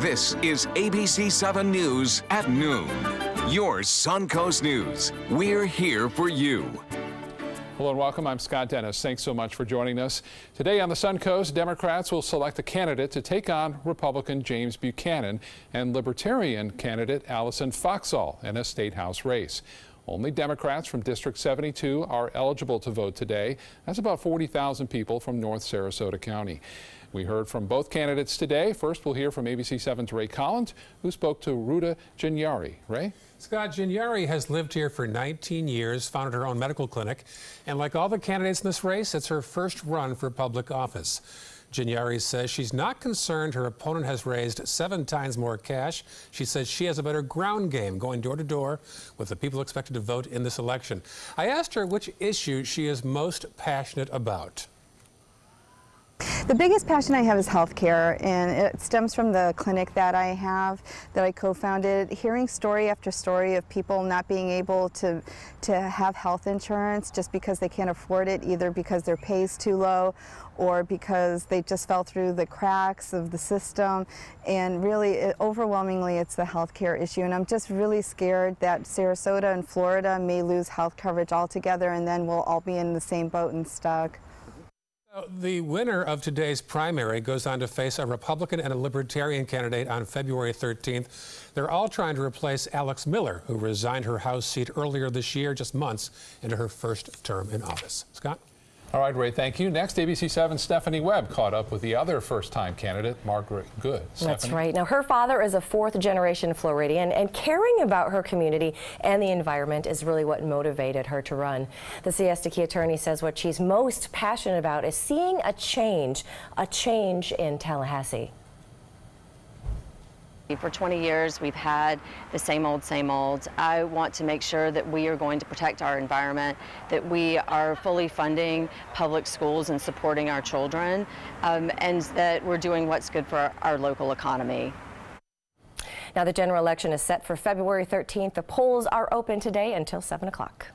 This is ABC 7 News at noon. Your Suncoast News. We're here for you. Hello and welcome. I'm Scott Dennis. Thanks so much for joining us. Today on the Suncoast, Democrats will select a candidate to take on Republican James Buchanan and Libertarian candidate Allison Foxall in a state house race. Only Democrats from District 72 are eligible to vote today. That's about 40,000 people from North Sarasota County. We heard from both candidates today. First, we'll hear from ABC 7's Ray Collins, who spoke to Ruta Ginyari. Ray? Scott, Ginyari has lived here for 19 years, founded her own medical clinic, and like all the candidates in this race, it's her first run for public office. Ginyari says she's not concerned her opponent has raised 7 times more cash. She says she has a better ground game going door to door with the people expected to vote in this election. I asked her which issue she is most passionate about. The biggest passion I have is healthcare, and it stems from the clinic that I co-founded. Hearing story after story of people not being able to have health insurance just because they can't afford it, either because their pay is too low or because they just fell through the cracks of the system. And really, overwhelmingly, it's the healthcare issue. And I'm just really scared that Sarasota and Florida may lose health coverage altogether, and then we'll all be in the same boat and stuck. The winner of today's primary goes on to face a Republican and a Libertarian candidate on February 13th. They're all trying to replace Alex Miller, who resigned her House seat earlier this year, just months into her first term in office. Scott? All right, Ray, thank you. Next, ABC 7's Stephanie Webb caught up with the other first-time candidate, Margaret Good. That's right. Now, her father is a fourth-generation Floridian, and caring about her community and the environment is really what motivated her to run. The Siesta Key attorney says what she's most passionate about is seeing a change in Tallahassee. For 20 years, we've had the same old, same old. I want to make sure that we are going to protect our environment, that we are fully funding public schools and supporting our children, and that we're doing what's good for our local economy. Now, the general election is set for February 13th. The polls are open today until 7 o'clock.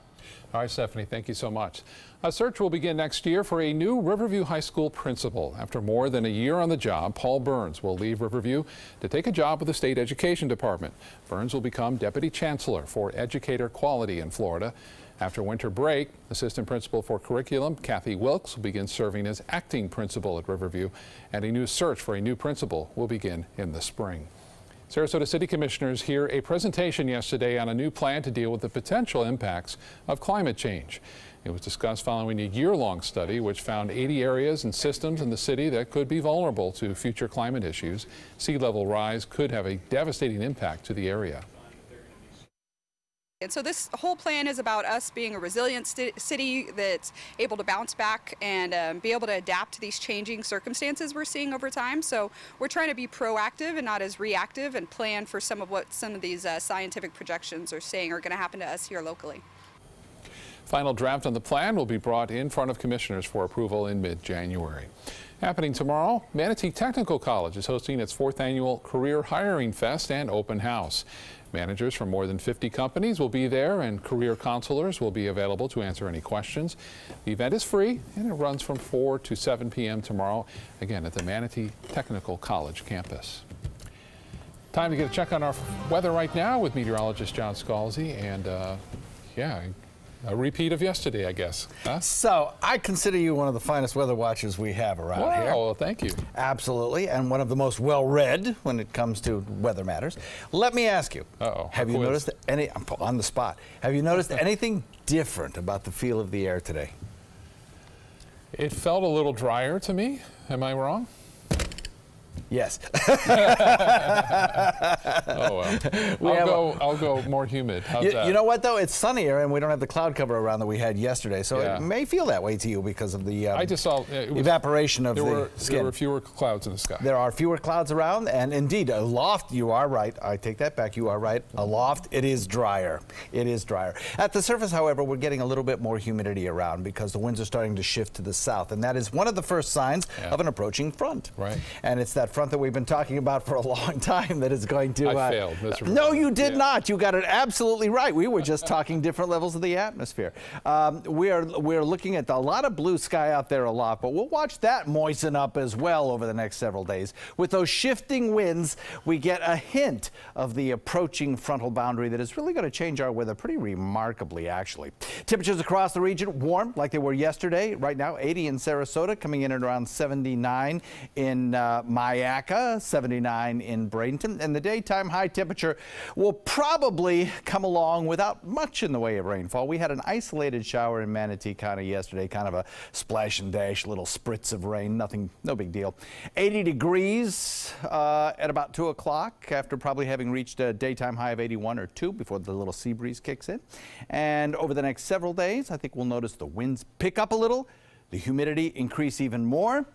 All right, Stephanie, thank you so much. A search will begin next year for a new Riverview High School principal. After more than a year on the job, Paul Burns will leave Riverview to take a job with the State Education Department. Burns will become Deputy Chancellor for Educator Quality in Florida. After winter break, Assistant Principal for Curriculum Kathy Wilkes will begin serving as acting principal at Riverview, and a new search for a new principal will begin in the spring. Sarasota City Commissioners hear a presentation yesterday on a new plan to deal with the potential impacts of climate change. It was discussed following a year-long study which found 80 areas and systems in the city that could be vulnerable to future climate issues. Sea level rise could have a devastating impact to the area. And so this whole plan is about us being a resilient city that's able to bounce back and be able to adapt to these changing circumstances we're seeing over time. So we're trying to be proactive and not as reactive and plan for some of what some of these scientific projections are saying are going to happen to us here locally. Final draft on the plan will be brought in front of commissioners for approval in mid-January. Happening tomorrow, Manatee Technical College is hosting its 4th annual Career Hiring Fest and Open House. Managers from more than 50 companies will be there, and career counselors will be available to answer any questions. The event is free, and it runs from 4 to 7 p.m. tomorrow, again at the Manatee Technical College campus. Time to get a check on our weather right now with meteorologist John Scalzi, and yeah, a repeat of yesterday, I guess. Huh? So, I consider you one of the finest weather watchers we have around here. Well, thank you. Absolutely, and one of the most well-read when it comes to weather matters. Let me ask you, have you noticed any, I'm on the spot, have you noticed anything different about the feel of the air today? It felt a little drier to me. Am I wrong? Yes. Oh, well. I'll go more humid. How's that? You know what, though? It's sunnier, and we don't have the cloud cover around that we had yesterday, so it may feel that way to you because of the I just saw evaporation of the skin. There were fewer clouds in the sky. There are fewer clouds around, and indeed, aloft, you are right. I take that back. You are right. Aloft, it is drier. It is drier. At the surface, however, we're getting a little bit more humidity around because the winds are starting to shift to the south, and that is one of the first signs of an approaching front. Right. And it's that that front that we've been talking about for a long time that is going to... I failed miserably. No, you did not. You got it absolutely right. We were just talking different levels of the atmosphere. We're looking at a lot of blue sky out there a lot, but we'll watch that moisten up as well over the next several days. With those shifting winds, we get a hint of the approaching frontal boundary that is really going to change our weather pretty remarkably, actually. Temperatures across the region warm like they were yesterday. Right now, 80 in Sarasota, coming in at around 79 in Mayaca, 79 in Bradenton, and the daytime high temperature will probably come along without much in the way of rainfall. We had an isolated shower in Manatee County yesterday, kind of a splash and dash, little spritz of rain, nothing, no big deal. 80 degrees at about 2 o'clock after probably having reached a daytime high of 81 or 2 before the little sea breeze kicks in. And over the next several days, I think we'll notice the winds pick up a little, the humidity increase even more,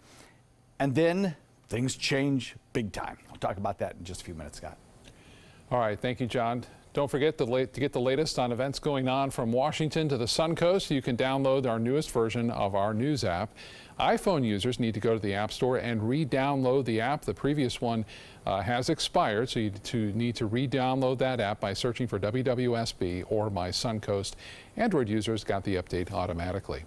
and then things change big time. I'll talk about that in just a few minutes, Scott. All right, thank you, John. Don't forget to get the latest on events going on from Washington to the Suncoast. You can download our newest version of our news app. iPhone users need to go to the App Store and re-download the app. The previous one has expired, so you need to re-download that app by searching for WWSB or My Suncoast. Android users got the update automatically.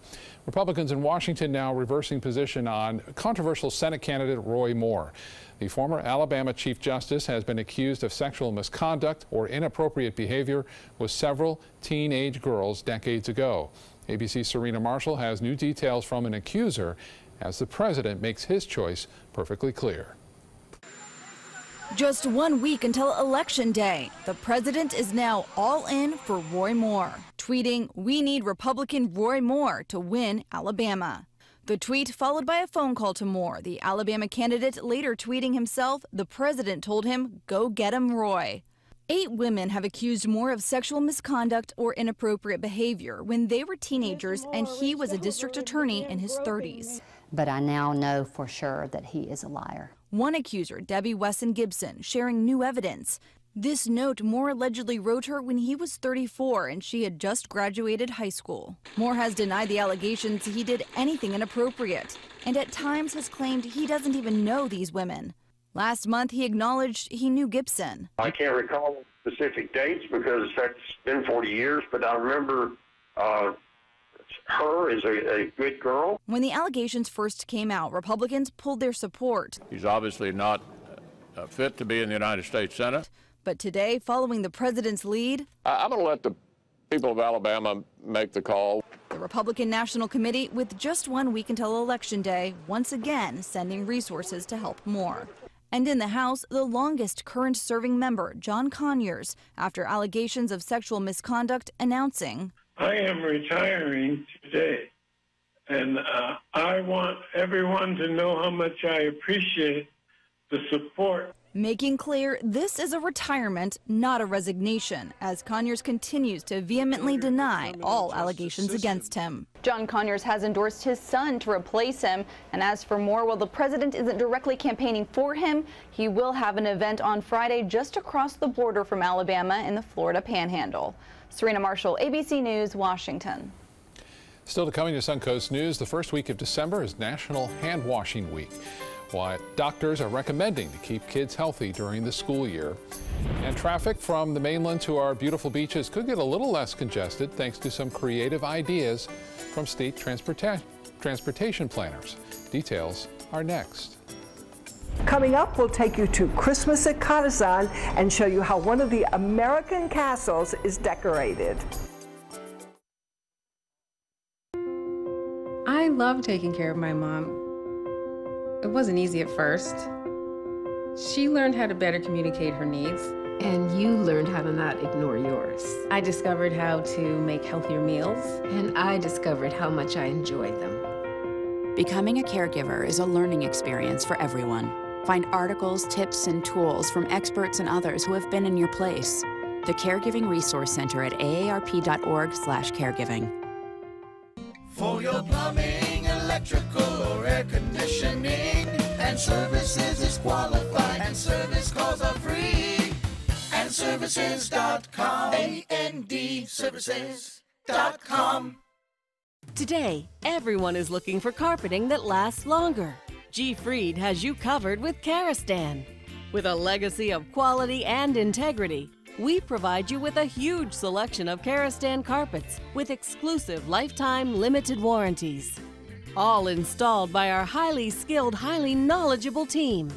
Republicans in Washington now reversing position on controversial Senate candidate Roy Moore. The former Alabama Chief Justice has been accused of sexual misconduct or inappropriate behavior with several teenage girls decades ago. ABC's Serena Marshall has new details from an accuser as the president makes his choice perfectly clear. Just 1 week until Election Day, the president is now all in for Roy Moore, tweeting, "We need Republican Roy Moore to win Alabama." The tweet followed by a phone call to Moore, the Alabama candidate later tweeting himself, "The president told him, go get him, Roy." 8 women have accused Moore of sexual misconduct or inappropriate behavior when they were teenagers and he was a district attorney in his 30s. But I now know for sure that he is a liar. One accuser, Debbie Wesson Gibson, sharing new evidence. This note Moore allegedly wrote her when he was 34 and she had just graduated high school. Moore has denied the allegations he did anything inappropriate and at times has claimed he doesn't even know these women. Last month, he acknowledged he knew Gibson. I can't recall specific dates because that's been 40 years, but I remember her as a good girl. When the allegations first came out, Republicans pulled their support. He's obviously not fit to be in the United States Senate. But today, following the president's lead, I'm going to let the people of Alabama make the call. The Republican National Committee, with just 1 week until Election Day, once again sending resources to help Moore. And in the House, the longest current serving member, John Conyers, after allegations of sexual misconduct, announcing, "I am retiring today, and I want everyone to know how much I appreciate the support." Making clear this is a retirement, not a resignation, as Conyers continues to vehemently deny all allegations against him. John Conyers has endorsed his son to replace him. And as for Moore, while the president isn't directly campaigning for him, he will have an event on Friday just across the border from Alabama in the Florida Panhandle. Serena Marshall, ABC News, Washington. Still to come in your Suncoast News, the first week of December is National Hand Washing Week. Why doctors are recommending to keep kids healthy during the school year. And traffic from the mainland to our beautiful beaches could get a little less congested thanks to some creative ideas from state transportation planners. Details are next. Coming up, we'll take you to Christmas at Cartizan and show you how one of the American castles is decorated. I love taking care of my mom. It wasn't easy at first. She learned how to better communicate her needs. And you learned how to not ignore yours. I discovered how to make healthier meals. And I discovered how much I enjoyed them. Becoming a caregiver is a learning experience for everyone. Find articles, tips, and tools from experts and others who have been in your place. The Caregiving Resource Center at aarp.org/caregiving. For your plumbing, electrical, or air conditioning, and services is qualified, and service calls are free. AndServices.com. AndServices.com. Today, everyone is looking for carpeting that lasts longer. G. Fried has you covered with Karastan. With a legacy of quality and integrity, we provide you with a huge selection of Karastan carpets with exclusive lifetime limited warranties. All installed by our highly skilled, highly knowledgeable team.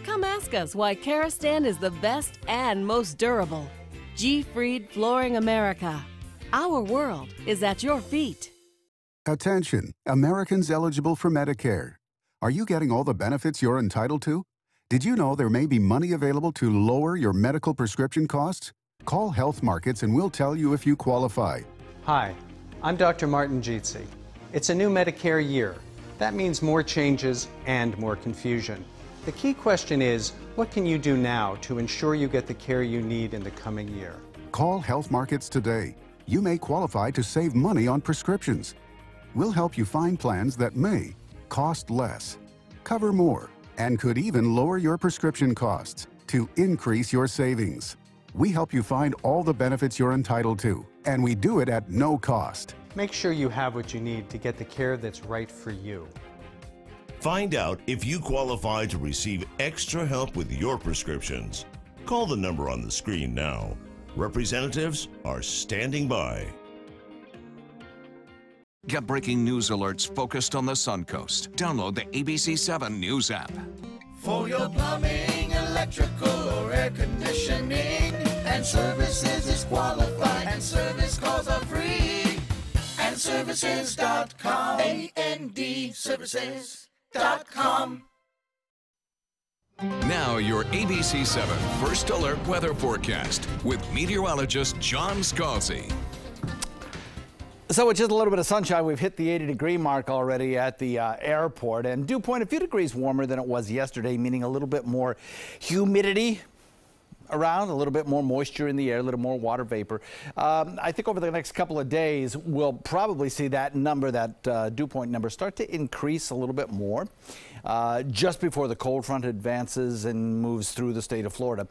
Come ask us why Karastan is the best and most durable. G. Fried Flooring America. Our world is at your feet. Attention, Americans eligible for Medicare. Are you getting all the benefits you're entitled to? Did you know there may be money available to lower your medical prescription costs? Call Health Markets and we'll tell you if you qualify. Hi, I'm Dr. Martin Jeetsi. It's a new Medicare year. That means more changes and more confusion. The key question is, what can you do now to ensure you get the care you need in the coming year? Call Health Markets today. You may qualify to save money on prescriptions. We'll help you find plans that may cost less, cover more, and could even lower your prescription costs to increase your savings. We help you find all the benefits you're entitled to, and we do it at no cost. Make sure you have what you need to get the care that's right for you. Find out if you qualify to receive extra help with your prescriptions. Call the number on the screen now. Representatives are standing by. Get breaking news alerts focused on the Suncoast. Download the ABC7 News app. For your plumbing, electrical, or air conditioning, and services is qualified, and service calls are free. And services.com. ANDservices.com. Now your ABC7 First Alert weather forecast with meteorologist John Scalzi. So with just a little bit of sunshine, we've hit the 80-degree mark already at the airport, and dew point a few degrees warmer than it was yesterday, meaning a little bit more humidity around, a little bit more moisture in the air, a little more water vapor. I think over the next couple of days, we'll probably see that number, that dew point number, start to increase a little bit more just before the cold front advances and moves through the state of Florida.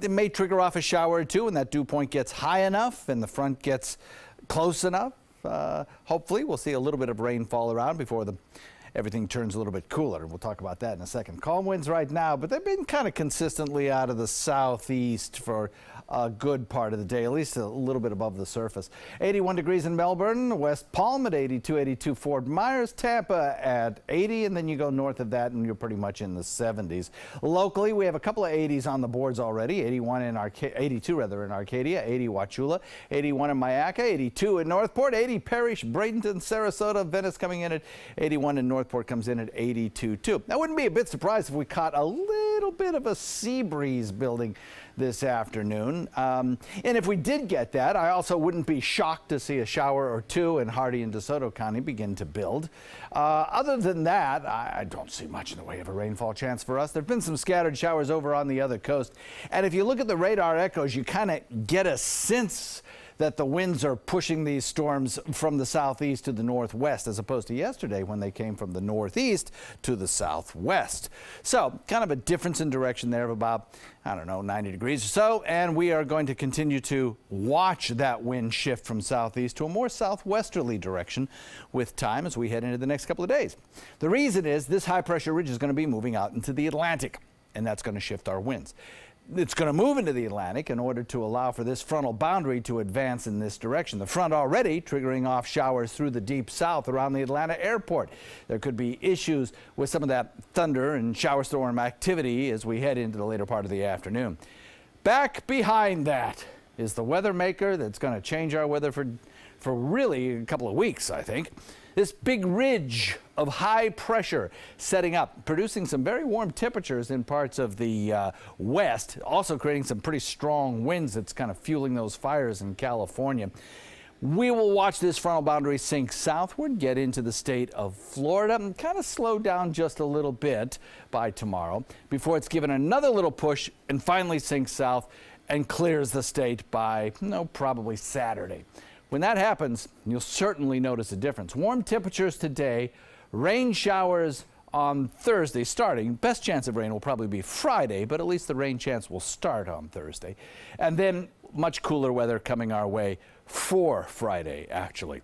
It may trigger off a shower or two, and that dew point gets high enough and the front gets close enough. Hopefully we'll see a little bit of rainfall around before everything turns a little bit cooler. We'll talk about that in a second. Calm winds right now, but they've been kind of consistently out of the southeast for a good part of the day, at least a little bit above the surface. 81 degrees in Melbourne, West Palm at 82, 82 Fort Myers, Tampa at 80, and then you go north of that and you're pretty much in the 70s. Locally, we have a couple of 80s on the boards already. 82 in Arcadia, 80 Wauchula, 81 in Myakka, 82 in Northport, 80 Parrish, Bradenton, Sarasota, Venice coming in at 81, and Northport comes in at 82 too. I wouldn't be a bit surprised if we caught a little bit of a sea breeze building this afternoon. And if we did get that, I also wouldn't be shocked to see a shower or two in Hardee and DeSoto County begin to build. Other than that, I don't see much in the way of a rainfall chance for us. There have been some scattered showers over on the other coast. And if you look at the radar echoes, you kind of get a sense that the winds are pushing these storms from the southeast to the northwest, as opposed to yesterday when they came from the northeast to the southwest. So kind of a difference in direction there of about, I don't know, 90 degrees or so. And we are going to continue to watch that wind shift from southeast to a more southwesterly direction with time as we head into the next couple of days. The reason is this high pressure ridge is going to be moving out into the Atlantic, and that's going to shift our winds. It's going to move into the Atlantic in order to allow for this frontal boundary to advance in this direction. The front already triggering off showers through the deep south around the Atlanta airport. There could be issues with some of that thunder and shower storm activity as we head into the later part of the afternoon. Back behind that is the weather maker that's going to change our weather for really a couple of weeks, I think. This big ridge of high pressure setting up, producing some very warm temperatures in parts of the west, also creating some pretty strong winds that's kind of fueling those fires in California. We will watch this frontal boundary sink southward, get into the state of Florida, and kind of slow down just a little bit by tomorrow before it's given another little push and finally sinks south and clears the state by, probably Saturday. When that happens, you'll certainly notice a difference. Warm temperatures today, rain showers on Thursday starting. Best chance of rain will probably be Friday, but at least the rain chance will start on Thursday. And then much cooler weather coming our way for Friday, actually.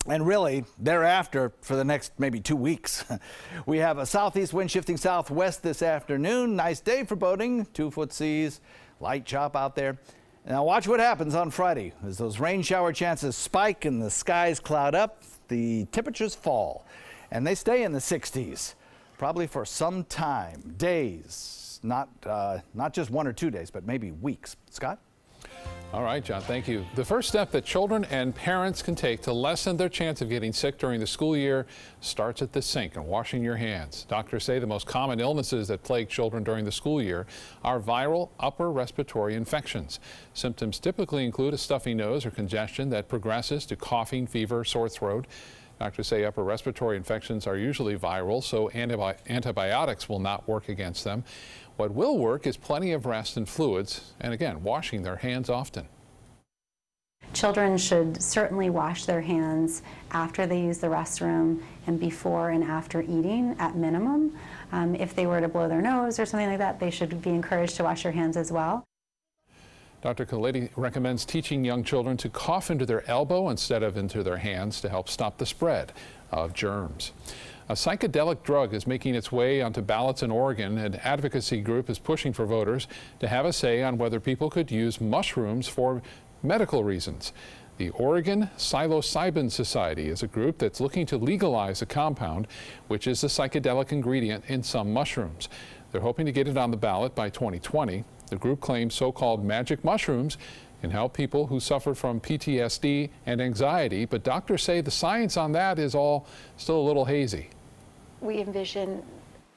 And really, thereafter, for the next maybe 2 weeks. We have a southeast wind shifting southwest this afternoon. Nice day for boating, 2-foot seas, light chop out there. Now watch what happens on Friday. As those rain shower chances spike and the skies cloud up, the temperatures fall. And they stay in the 60s, probably for some time, days, not just 1 or 2 days, but maybe weeks. Scott? All right, John, thank you. The first step that children and parents can take to lessen their chance of getting sick during the school year starts at the sink and washing your hands. Doctors say the most common illnesses that plague children during the school year are viral upper respiratory infections. Symptoms typically include a stuffy nose or congestion that progresses to coughing, fever, sore throat. Doctors say upper respiratory infections are usually viral, so antibiotics will not work against them. What will work is plenty of rest and fluids, and again, washing their hands often. Children should certainly wash their hands after they use the restroom and before and after eating at minimum. If they were to blow their nose or something like that, they should be encouraged to wash their hands as well. Dr. Khalidi recommends teaching young children to cough into their elbow instead of into their hands to help stop the spread of germs. A psychedelic drug is making its way onto ballots in Oregon. An advocacy group is pushing for voters to have a say on whether people could use mushrooms for medical reasons. The Oregon Psilocybin Society is a group that's looking to legalize a compound, which is a psychedelic ingredient in some mushrooms. They're hoping to get it on the ballot by 2020. The group claims so-called magic mushrooms can help people who suffer from PTSD and anxiety, but doctors say the science on that is all still a little hazy. We envision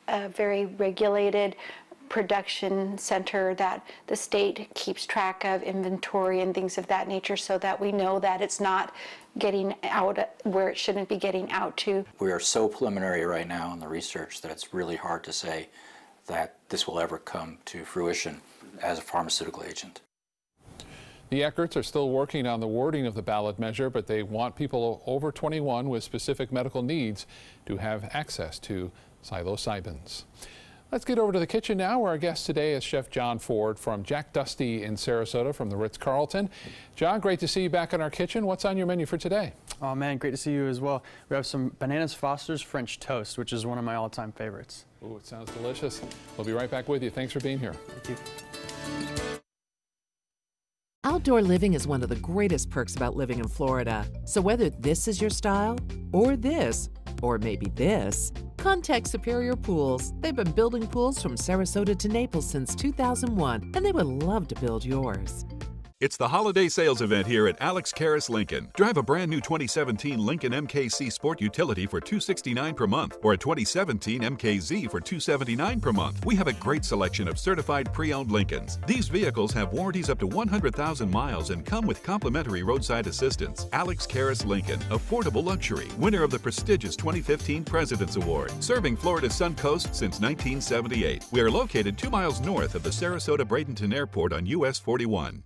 a very regulated production center that the state keeps track of inventory and things of that nature so that we know that it's not getting out where it shouldn't be getting out to. We are so preliminary right now in the research that it's really hard to say that this will ever come to fruition as a pharmaceutical agent. The Eckerts are still working on the wording of the ballot measure, but they want people over 21 with specific medical needs to have access to psilocybins. Let's get over to the kitchen now, where our guest today is Chef John Ford from Jack Dusty in Sarasota from the Ritz-Carlton. John, great to see you back in our kitchen. What's on your menu for today? Oh man, great to see you as well. We have some Bananas Foster's French toast, which is one of my all-time favorites. Ooh, it sounds delicious. We'll be right back with you. Thanks for being here. Thank you. Outdoor living is one of the greatest perks about living in Florida. So whether this is your style, or this, or maybe this, contact Superior Pools. They've been building pools from Sarasota to Naples since 2001, and they would love to build yours. It's the holiday sales event here at Alex Karras Lincoln. Drive a brand new 2017 Lincoln MKC Sport Utility for $269 per month or a 2017 MKZ for $279 per month. We have a great selection of certified pre-owned Lincolns. These vehicles have warranties up to 100,000 miles and come with complimentary roadside assistance. Alex Karras Lincoln, affordable luxury, winner of the prestigious 2015 President's Award, serving Florida's Sun Coast since 1978. We are located 2 miles north of the Sarasota-Bradenton Airport on US 41.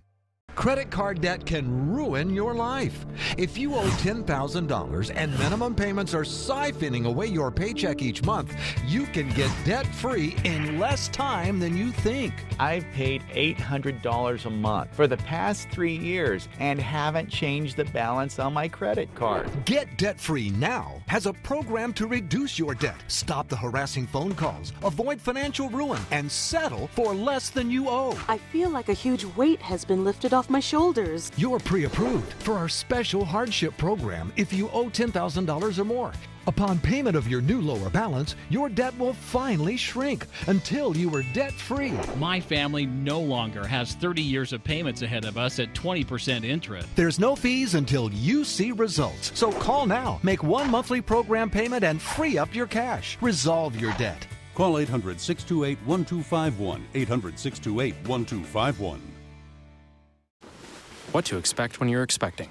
Credit card debt can ruin your life. If you owe $10,000 and minimum payments are siphoning away your paycheck each month, you can get debt-free in less time than you think. I've paid $800 a month for the past 3 years and haven't changed the balance on my credit card. Get debt-free now has a program to reduce your debt, stop the harassing phone calls, avoid financial ruin, and settle for less than you owe. I feel like a huge weight has been lifted off my shoulders. You're pre-approved for our special hardship program if you owe $10,000 or more. Upon payment of your new lower balance, your debt will finally shrink until you are debt-free. My family no longer has 30 years of payments ahead of us at 20% interest. There's no fees until you see results. So call now, make one monthly program payment, and free up your cash. Resolve your debt. Call 800-628-1251, 800-628-1251. What to expect when you're expecting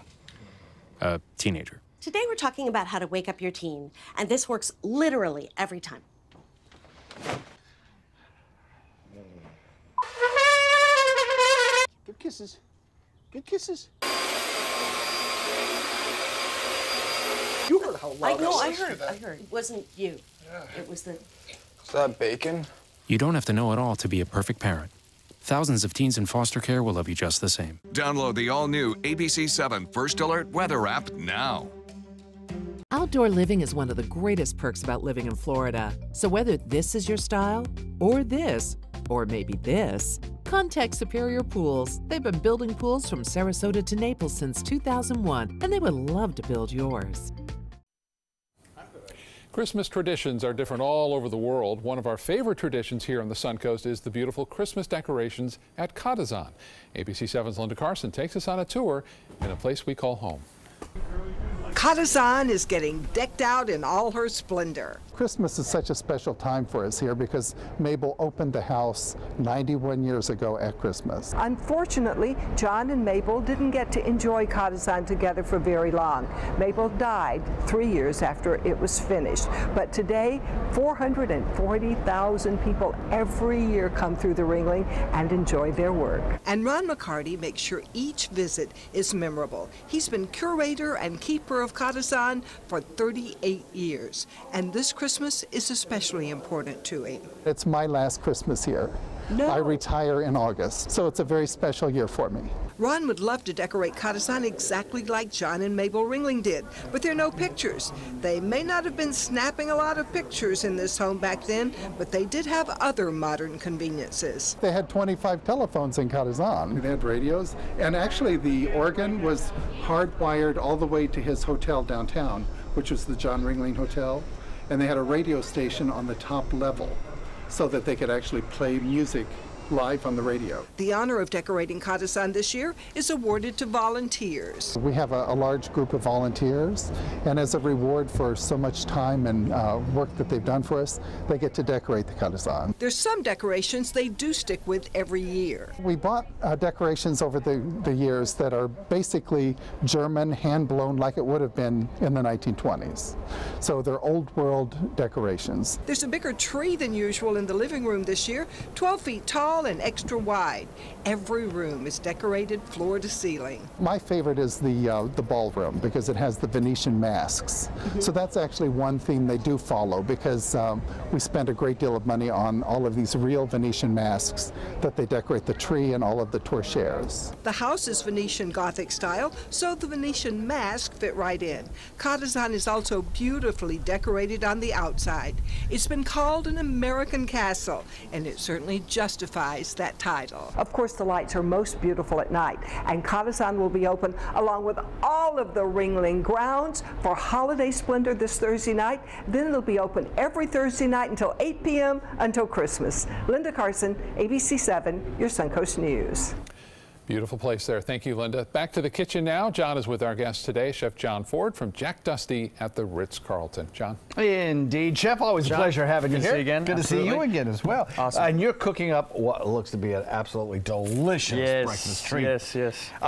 a teenager. Today we're talking about how to wake up your teen, and this works literally every time. Good kisses. Good kisses. You heard how loud I heard. It wasn't you. Yeah. It was the... Is that bacon? You don't have to know it all to be a perfect parent. Thousands of teens in foster care will love you just the same. Download the all-new ABC7 First Alert Weather app now. Outdoor living is one of the greatest perks about living in Florida. So whether this is your style, or this, or maybe this, contact Superior Pools. They've been building pools from Sarasota to Naples since 2001, and they would love to build yours. Christmas traditions are different all over the world. One of our favorite traditions here on the Suncoast is the beautiful Christmas decorations at Katazan. ABC7's Linda Carson takes us on a tour in a place we call home. Katazan is getting decked out in all her splendor. Christmas is such a special time for us here because Mabel opened the house 91 years ago at Christmas. Unfortunately, John and Mabel didn't get to enjoy Katazan together for very long. Mabel died 3 years after it was finished. But today, 440,000 people every year come through the Ringling and enjoy their work. And Ron McCarty makes sure each visit is memorable. He's been curator and keeper of Katazan for 38 years. And this Christmas is especially important to him. It's my last Christmas here. No. I retire in August, so it's a very special year for me. Ron would love to decorate Katazan exactly like John and Mabel Ringling did, but there are no pictures. They may not have been snapping a lot of pictures in this home back then, but they did have other modern conveniences. They had 25 telephones in Katazan. They had radios, and actually the organ was hardwired all the way to his hotel downtown, which was the John Ringling Hotel, and they had a radio station on the top level so that they could actually play music live on the radio. The honor of decorating Katazan this year is awarded to volunteers. We have a large group of volunteers, and as a reward for so much time and work that they've done for us, they get to decorate the Katazan. There's some decorations they do stick with every year. We bought decorations over the years that are basically German, hand-blown like it would have been in the 1920s. So they're old world decorations. There's a bigger tree than usual in the living room this year, 12 feet tall and extra wide. Every room is decorated floor to ceiling. My favorite is the ballroom because it has the Venetian masks. So that's actually one theme they do follow because we spend a great deal of money on all of these real Venetian masks that they decorate the tree and all of the torchères. The house is Venetian Gothic style, so the Venetian mask fit right in. Katazan is also beautifully decorated on the outside. It's been called an American castle, and it certainly justifies that title. Of course, the lights are most beautiful at night, and Katazan will be open along with all of the Ringling grounds for holiday splendor this Thursday night. Then it'll be open every Thursday night until 8 p.m. until Christmas. Linda Carson, ABC7, your Suncoast News. Beautiful place there. Thank you, Linda. Back to the kitchen now. John is with our guest today, Chef John Ford from Jack Dusty at the Ritz-Carlton. John? Indeed, Chef. Always a pleasure having you here. Good to see you again. Good to see you again as well. Awesome. And you're cooking up what looks to be an absolutely delicious breakfast treat. Yes.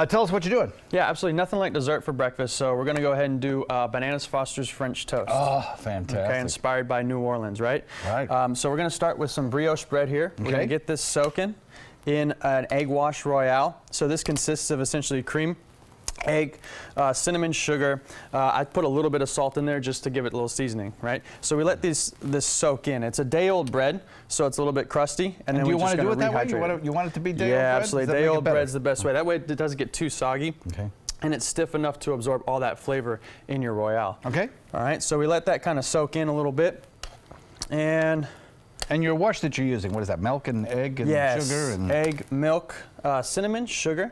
Tell us what you're doing. Yeah, absolutely. Nothing like dessert for breakfast. So we're going to go ahead and do Bananas Foster's French toast. Oh, fantastic. Okay, inspired by New Orleans, right? Right. So we're going to start with some brioche bread here. We're going to get this soaking in an egg wash royale. So this consists of essentially cream, egg, cinnamon, sugar. I put a little bit of salt in there just to give it a little seasoning, right? So we let this soak in. It's a day-old bread, so it's a little bit crusty. And then do you want to do it that way? You want it to be day-old bread? Yeah, absolutely. Day-old bread's the best way. That way it doesn't get too soggy. Okay. And it's stiff enough to absorb all that flavor in your royale. Okay. All right, so we let that kind of soak in a little bit. And your wash that you're using, what is that, milk and egg and sugar? And egg, milk, cinnamon, sugar,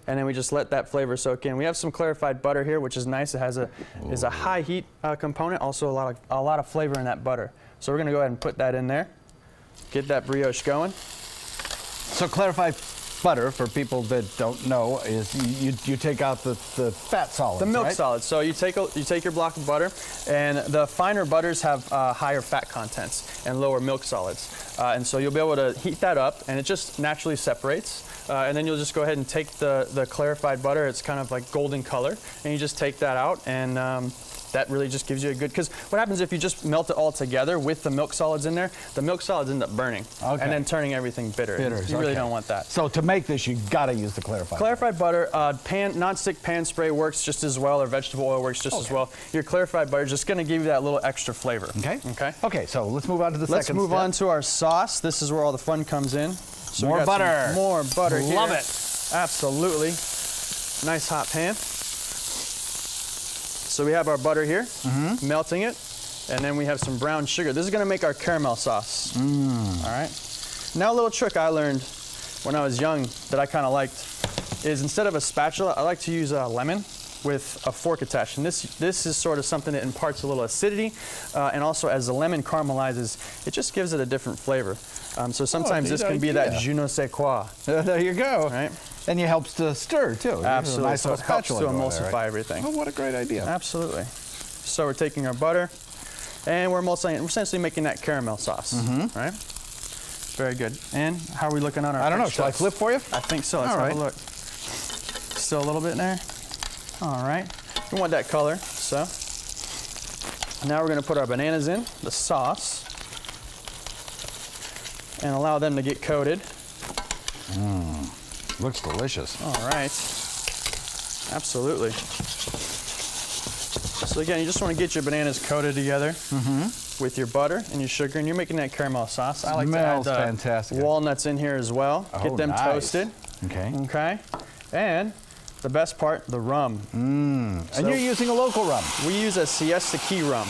and then we just let that flavor soak in. We have some clarified butter here, which is nice. It has is a high heat component, also a lot of flavor in that butter. So we're going to go ahead and put that in there, get that brioche going. So clarified butter, for people that don't know, is you take out the fat solids, the milk right? solids. So you take your block of butter, and the finer butters have higher fat contents and lower milk solids. And so you'll be able to heat that up, and it just naturally separates. And then you'll just go ahead and take the clarified butter. It's kind of like golden color, and you just take that out, and that really just gives you a good, because what happens if you just melt it all together with the milk solids in there, the milk solids end up burning and then turning everything bitter. You really don't want that. So to make this, you gotta use the clarified butter. Non-stick pan spray works just as well, or vegetable oil works just as well. Your clarified butter is just gonna give you that little extra flavor. Okay, so let's move on to the second step. Let's move on to our sauce. This is where all the fun comes in. So more butter. More butter here. Love it. Absolutely. Nice hot pan. So So we have our butter here, melting it, and then we have some brown sugar. This is going to make our caramel sauce. All right. Now a little trick I learned when I was young that I kind of liked is instead of a spatula, I like to use a lemon with a fork attached. And this is sort of something that imparts a little acidity, and also as the lemon caramelizes, it just gives it a different flavor. So sometimes this can be that je ne sais quoi. There you go. Right? And it helps to stir, too. Absolutely. Nice So it helps to emulsify everything. Oh, what a great idea. Absolutely. So we're taking our butter, and we're essentially making that caramel sauce. Right? Very good. And how are we looking on our I don't know. French Shall I toast? flip for you? I think so. Let's have a look. Still a little bit there. All right. We want that color. So now we're going to put our bananas in the sauce and allow them to get coated. Looks delicious. All right. Absolutely. So again, you just want to get your bananas coated together with your butter and your sugar, and you're making that caramel sauce. I like to add fantastic. walnuts in here as well. Get them toasted. Okay. Okay. And the best part, the rum. And you're using a local rum. We use a Siesta Key rum.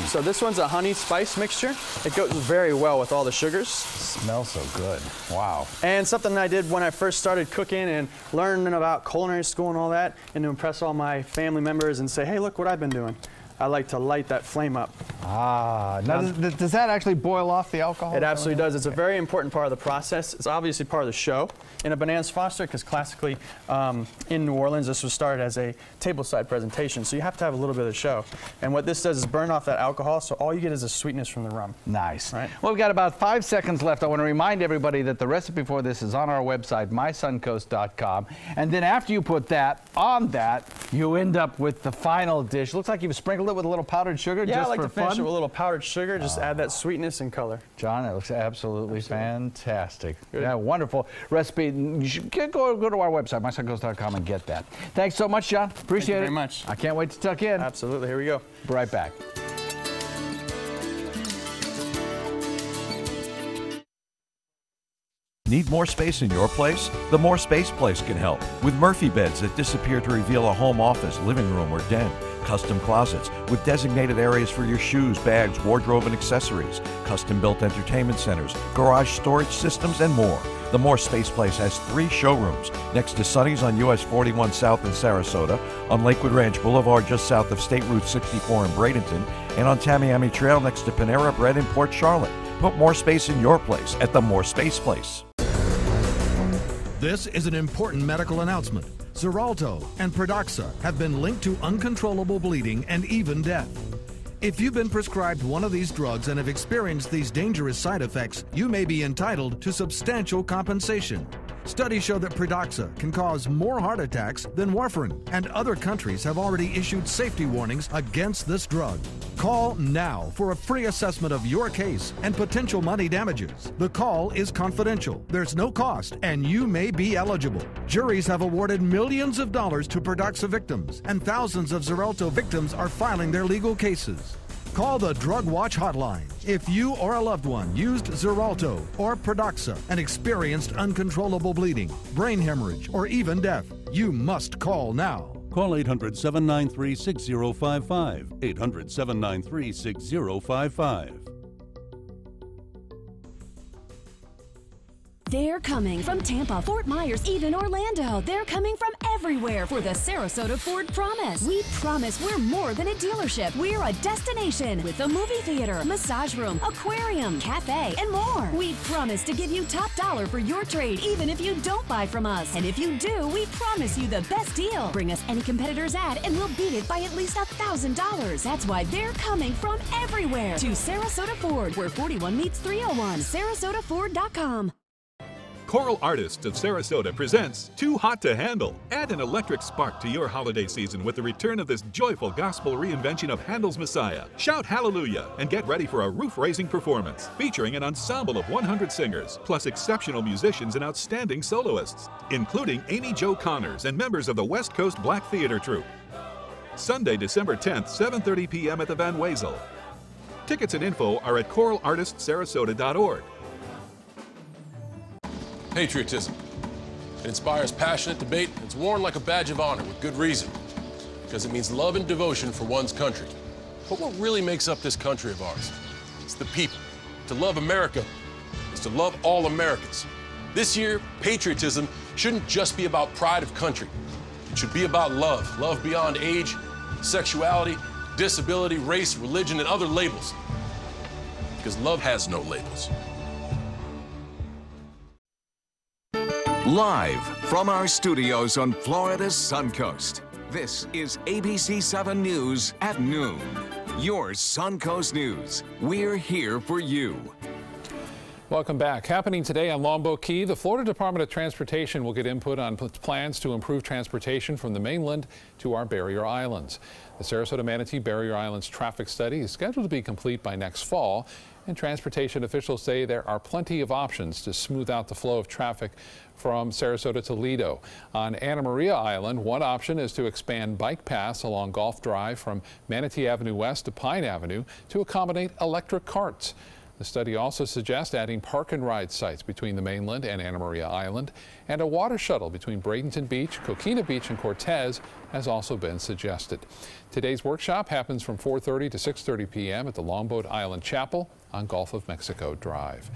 So this one's a honey spice mixture. It goes very well with all the sugars. Smells so good. Wow. And something I did when I first started cooking and learning about culinary school and all that, and to impress all my family members and say, hey, look what I've been doing. I like to light that flame up. Now does that actually boil off the alcohol? It absolutely does. It's a very important part of the process. It's obviously part of the show in a Bonanza Foster, because classically in New Orleans, this was started as a tableside presentation. So you have to have a little bit of the show. And what this does is burn off that alcohol, so all you get is a sweetness from the rum. Nice. Right? Well, we've got about 5 seconds left. I want to remind everybody that the recipe for this is on our website, mysuncoast.com. And then after you put that on that, you end up with the final dish. Looks like you've sprinkled it with a little powdered sugar Yeah, just I like for to finish fun. it with a little powdered sugar, just add that sweetness and color. John, that looks absolutely fantastic. Good. Yeah, wonderful recipe. You should go to our website, mysuncoast.com, and get that. Thanks so much, John. Appreciate it. Thank you very much. I can't wait to tuck in. Absolutely. Here we go. Be right back. Need more space in your place? The More Space Place can help with Murphy beds that disappear to reveal a home office, living room, or den. Custom closets with designated areas for your shoes, bags, wardrobe, and accessories. Custom-built entertainment centers, garage storage systems, and more. The More Space Place has 3 showrooms next to Sonny's on US 41 South in Sarasota, on Lakewood Ranch Boulevard just south of State Route 64 in Bradenton, and on Tamiami Trail next to Panera Bread in Port Charlotte. Put more space in your place at the More Space Place. This is an important medical announcement. Xarelto and Pradaxa have been linked to uncontrollable bleeding and even death. If you've been prescribed one of these drugs and have experienced these dangerous side effects, you may be entitled to substantial compensation. Studies show that Pradaxa can cause more heart attacks than warfarin, and other countries have already issued safety warnings against this drug. Call now for a free assessment of your case and potential money damages. The call is confidential, there's no cost, and you may be eligible. Juries have awarded millions of dollars to Pradaxa victims, and thousands of Xarelto victims are filing their legal cases. Call the Drug Watch hotline if you or a loved one used Xarelto or Pradaxa and experienced uncontrollable bleeding, brain hemorrhage, or even death. You must call now. Call 800-793-6055. 800-793-6055. They're coming from Tampa, Fort Myers, even Orlando. They're coming from everywhere for the Sarasota Ford Promise. We promise we're more than a dealership. We're a destination with a movie theater, massage room, aquarium, cafe, and more. We promise to give you top dollar for your trade, even if you don't buy from us. And if you do, we promise you the best deal. Bring us any competitor's ad and we'll beat it by at least $1,000. That's why they're coming from everywhere to Sarasota Ford, where 41 meets 301. SarasotaFord.com. Choral Artists of Sarasota presents Too Hot to Handle. Add an electric spark to your holiday season with the return of this joyful gospel reinvention of Handel's Messiah. Shout hallelujah and get ready for a roof-raising performance featuring an ensemble of 100 singers, plus exceptional musicians and outstanding soloists, including Amy Jo Connors and members of the West Coast Black Theater Troupe. Sunday, December 10th, 7:30 p.m. at the Van Wezel. Tickets and info are at choralartistsarasota.org. Patriotism. It inspires passionate debate and it's worn like a badge of honor with good reason. because it means love and devotion for one's country. But what really makes up this country of ours? It's the people. To love America is to love all Americans. This year, patriotism shouldn't just be about pride of country. It should be about love. Love beyond age, sexuality, disability, race, religion, and other labels. Because love has no labels. Live from our studios on Florida's Suncoast, this is ABC 7 News at noon. Your Suncoast News. We're here for you. Welcome back. Happening today on Longboat Key, the Florida Department of Transportation will get input on plans to improve transportation from the mainland to our barrier islands. The Sarasota Manatee Barrier Islands traffic study is scheduled to be complete by next fall, and transportation officials say there are plenty of options to smooth out the flow of traffic from Sarasota to Lido. On Anna Maria Island, one option is to expand bike paths along Gulf Drive from Manatee Avenue West to Pine Avenue to accommodate electric carts. The study also suggests adding park and ride sites between the mainland and Anna Maria Island, and a water shuttle between Bradenton Beach, Coquina Beach, and Cortez has also been suggested. Today's workshop happens from 4:30 to 6:30 p.m. at the Longboat Island Chapel on Gulf of Mexico Drive.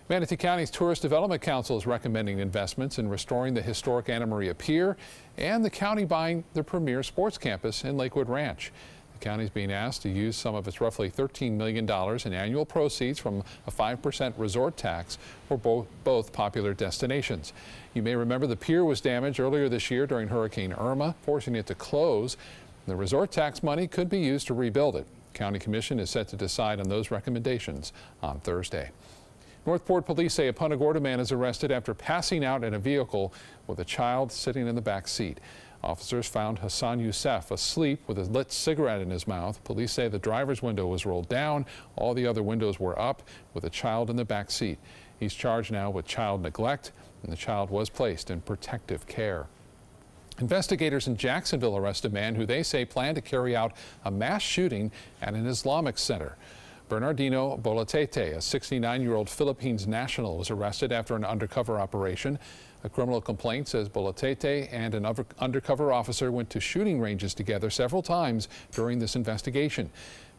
Manatee County's Tourist Development Council is recommending investments in restoring the historic Anna Maria Pier and the county buying the premier sports campus in Lakewood Ranch. The county is being asked to use some of its roughly $13 million in annual proceeds from a 5% resort tax for both popular destinations. You may remember the pier was damaged earlier this year during Hurricane Irma, forcing it to close. The resort tax money could be used to rebuild it. The County Commission is set to decide on those recommendations on Thursday. Northport police say a Punta Gorda man is arrested after passing out in a vehicle with a child sitting in the back seat. Officers found Hassan Youssef asleep with a lit cigarette in his mouth. Police say the driver's window was rolled down. All the other windows were up with a child in the back seat. He's charged now with child neglect, and the child was placed in protective care. Investigators in Jacksonville arrest a man who they say planned to carry out a mass shooting at an Islamic center. Bernardino Bolatete, a 69-year-old Philippines national, was arrested after an undercover operation. A criminal complaint says Bolatete and an undercover officer went to shooting ranges together several times during this investigation.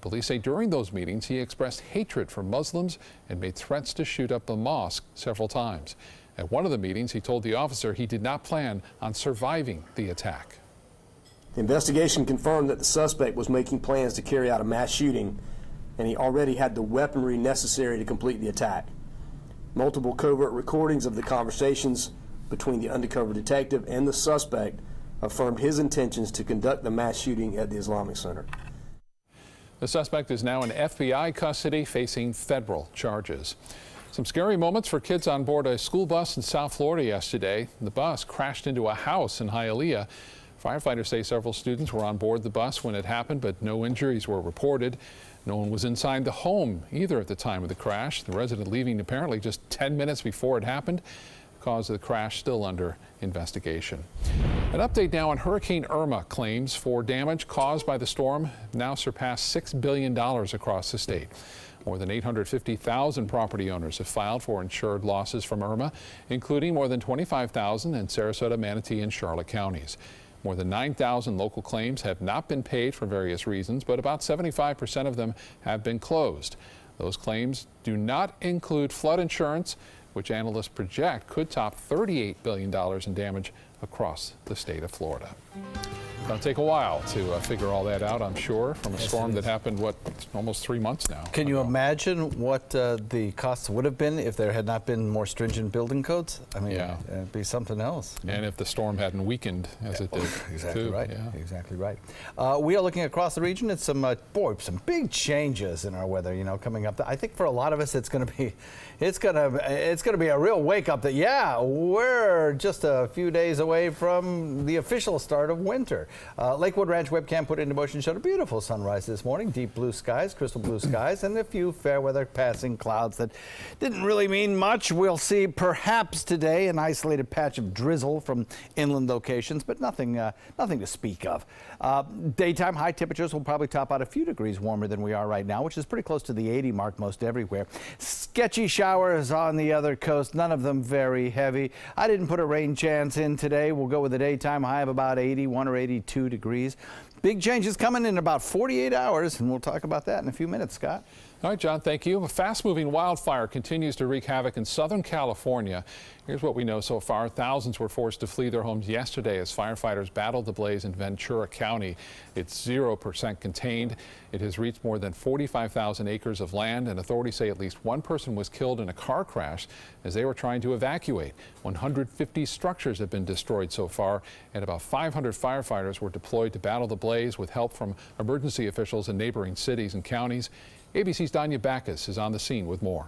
Police say during those meetings he expressed hatred for Muslims and made threats to shoot up the mosque several times. At one of the meetings, he told the officer he did not plan on surviving the attack. The investigation confirmed that the suspect was making plans to carry out a mass shooting, and he already had the weaponry necessary to complete the attack. Multiple covert recordings of the conversations between the undercover detective and the suspect affirmed his intentions to conduct the mass shooting at the Islamic Center. The suspect is now in FBI custody facing federal charges. Some scary moments for kids on board a school bus in South Florida yesterday. The bus crashed into a house in Hialeah. Firefighters say several students were on board the bus when it happened, but no injuries were reported. No one was inside the home either at the time of the crash. The resident leaving apparently just 10 minutes before it happened. The cause of the crash still under investigation. An update now on Hurricane Irma. Claims for damage caused by the storm now surpass $6 billion across the state. More than 850,000 property owners have filed for insured losses from Irma, including more than 25,000 in Sarasota, Manatee, and Charlotte counties. More than 9,000 local claims have not been paid for various reasons, but about 75% of them have been closed. Those claims do not include flood insurance, which analysts project could top $38 billion in damage across the state of Florida. It'll take a while to figure all that out, I'm sure, from a storm that happened, what, almost 3 months now. Can you imagine what the costs would have been if there had not been more stringent building codes? I mean, yeah. It'd be something else. And if the storm hadn't weakened as it did. Exactly too. right. Yeah. Exactly right. We are looking across the region at some big changes in our weather. You know, coming up. I think for a lot of us, it's going to be a real wake up that we're just a few days away from the official start of winter. Lakewood Ranch webcam put into motion showed a beautiful sunrise this morning. Deep blue skies, crystal blue skies, and a few fair weather passing clouds that didn't really mean much. We'll see perhaps today an isolated patch of drizzle from inland locations, but nothing to speak of. Daytime high temperatures will probably top out a few degrees warmer than we are right now, which is pretty close to the 80 mark most everywhere. Sketchy showers on the other coast, none of them very heavy. I didn't put a rain chance in today. We'll go with a daytime high of about 81 or 82. 42 degrees. Big changes coming in about 48 hours, and we'll talk about that in a few minutes, Scott. All right, John, thank you. A fast-moving wildfire continues to wreak havoc in Southern California. Here's what we know so far. Thousands were forced to flee their homes yesterday as firefighters battled the blaze in Ventura County. It's 0% contained. It has reached more than 45,000 acres of land, and authorities say at least one person was killed in a car crash as they were trying to evacuate. 150 structures have been destroyed so far, and about 500 firefighters were deployed to battle the blaze with help from emergency officials in neighboring cities and counties. ABC's Danya Backus is on the scene with more.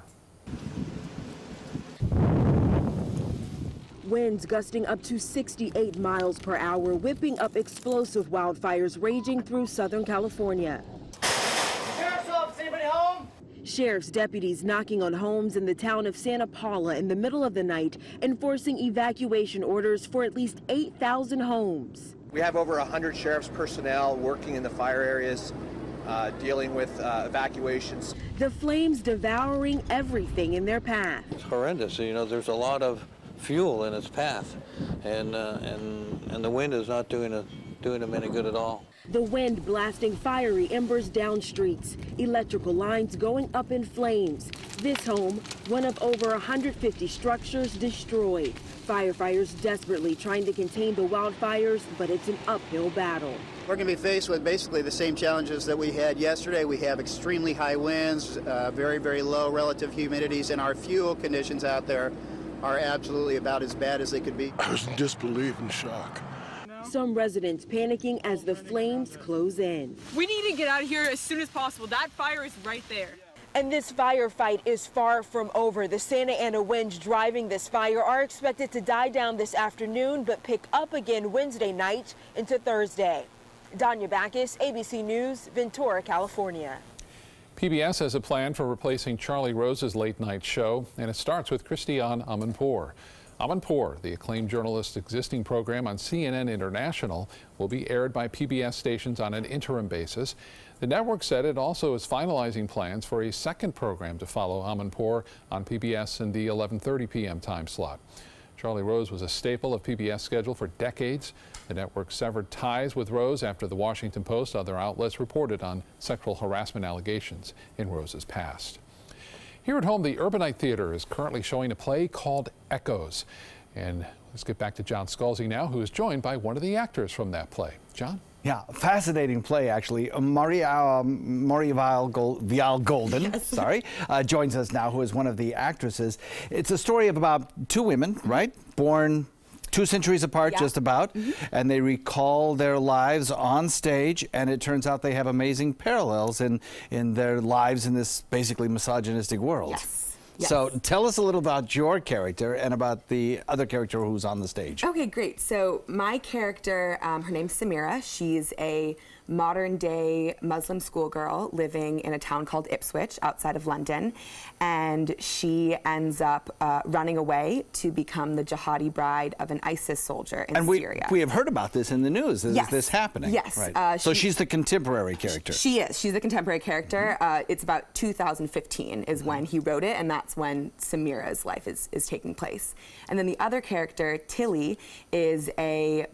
Winds gusting up to 68 miles per hour, whipping up explosive wildfires raging through Southern California. Sheriff's office, anybody home? Sheriff's deputies knocking on homes in the town of Santa Paula in the middle of the night, enforcing evacuation orders for at least 8,000 homes. We have over 100 sheriff's personnel working in the fire areas, dealing with evacuations. The flames devouring everything in their path. It's horrendous. You know, there's a lot of fuel in its path, and the wind is not doing them any good at all. The wind blasting fiery embers down streets, electrical lines going up in flames. This home, one of over 150 structures destroyed. Firefighters desperately trying to contain the wildfires, but it's an uphill battle. We're going to be faced with basically the same challenges that we had yesterday. We have extremely high winds, very, very low relative humidities, and our fuel conditions out there are absolutely about as bad as they could be. I was in disbelief and shock. Some residents panicking as the flames close in. We need to get out of here as soon as possible. That fire is right there. And this firefight is far from over. The Santa Ana winds driving this fire are expected to die down this afternoon, but pick up again Wednesday night into Thursday. Danya Backus, ABC News, Ventura, California. PBS has a plan for replacing Charlie Rose's late-night show, and it starts with Christiane Amanpour. Amanpour, the acclaimed journalist's existing program on CNN International, will be aired by PBS stations on an interim basis. The network said it also is finalizing plans for a second program to follow Amanpour on PBS in the 11:30 p.m. time slot. Charlie Rose was a staple of PBS schedule for decades. The network severed ties with Rose after the Washington Post, other outlets reported on sexual harassment allegations in Rose's past. Here at home, the Urbanite Theater is currently showing a play called Echoes. And let's get back to John Scalzi now, who is joined by one of the actors from that play. John? Yeah, fascinating play, actually. Vial Golden, yes. Sorry, joins us now, who is one of the actresses. It's a story of about two women, right? Born 2 centuries apart, yeah. Just about, and they recall their lives on stage, and it turns out they have amazing parallels in their lives in this basically misogynistic world. Yes. Yes. So tell us a little about your character and about the other character who's on the stage. Okay, great. So my character, her name's Samira. She's a modern-day Muslim schoolgirl living in a town called Ipswich outside of London, and she ends up running away to become the jihadi bride of an ISIS soldier in Syria. We have heard about this in the news. Is yes. this happening? Yes. Right. So she's the contemporary character. She is. She's the contemporary character. It's about 2015 is when he wrote it, and that's when Samira's life is taking place. And then the other character, Tilly, is a